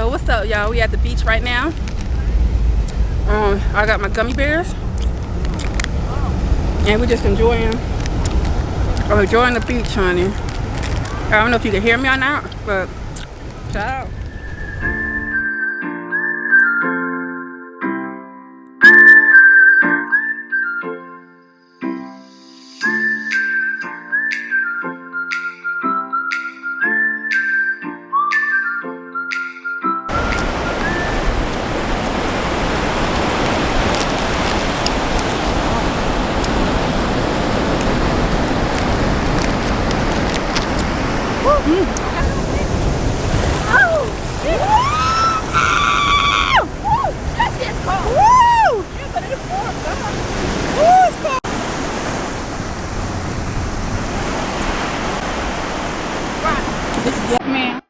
So what's up, y'all? We at the beach right now. I got my gummy bears, and we're just enjoying the beach, honey. I don't know if you can hear me or not, but shout out. Yes, ma'am.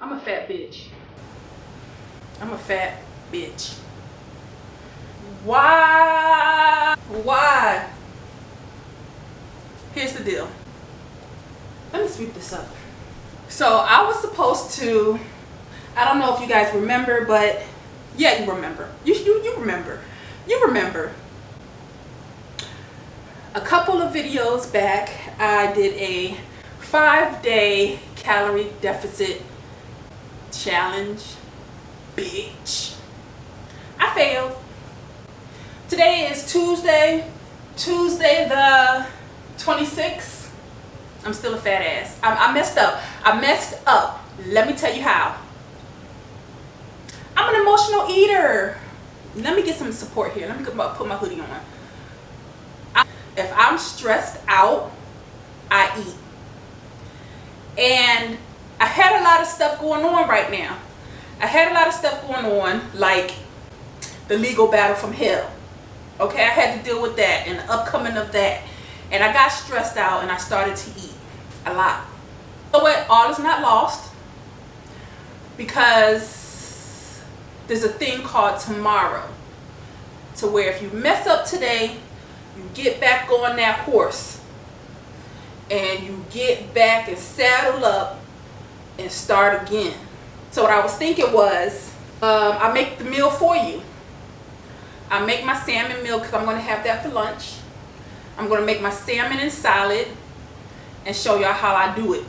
I'm a fat bitch. I'm a fat bitch. Why? Why? Here's the deal. Let me sweep this up. So I was supposed to, I don't know if you guys remember, but yeah, you remember. You remember. You remember. A couple of videos back, I did a 5-day calorie deficit challenge. Bitch. I failed. Today is Tuesday the 26th. I'm still a fat ass. I messed up. Let me tell you how. I'm an emotional eater. Let me get some support here. Let me put my hoodie on. If I'm stressed out, I eat. And I had a lot of stuff going on right now. Like the legal battle from hell. Okay, I had to deal with that and the upcoming of that. And I got stressed out and I started to eat a lot. So what? All is not lost, because there's a thing called tomorrow, to where if you mess up today, you get back on that horse and you get back and saddle up and start again. So what I was thinking was, I make the meal for you. I make my salmon meal because I'm going to have that for lunch. I'm going to make my salmon and salad and show y'all how I do it,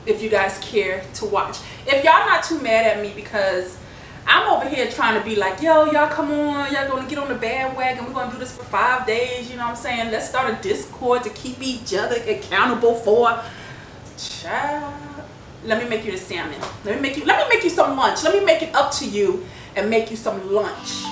if you guys care to watch. If y'all not too mad at me, because I'm over here trying to be like, yo, y'all come on, y'all gonna get on the bandwagon, we're gonna do this for 5 days, you know what I'm saying? Let's start a Discord to keep each other accountable for. Child, let me make you the salmon. Let me make you some lunch. Let me make it up to you and make you some lunch.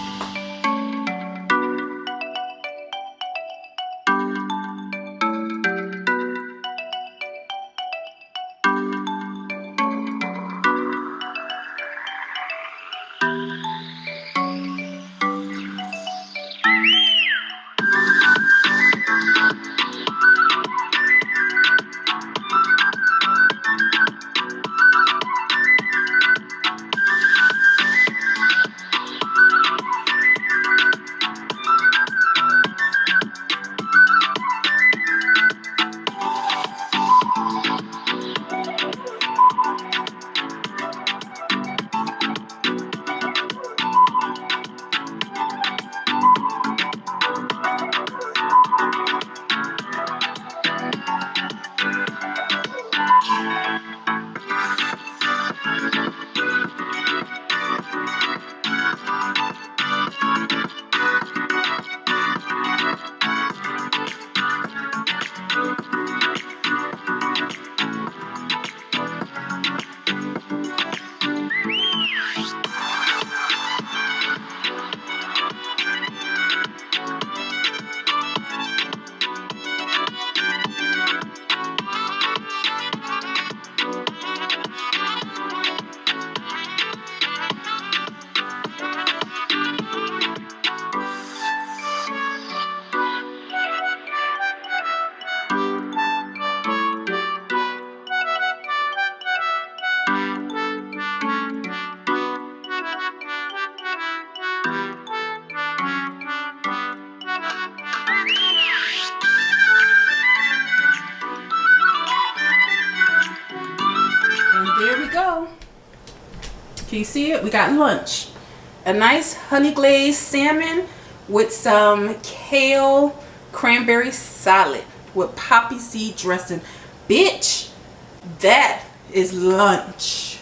Can you see it? We got lunch. A nice honey glazed salmon with some kale cranberry salad with poppy seed dressing. Bitch, that is lunch.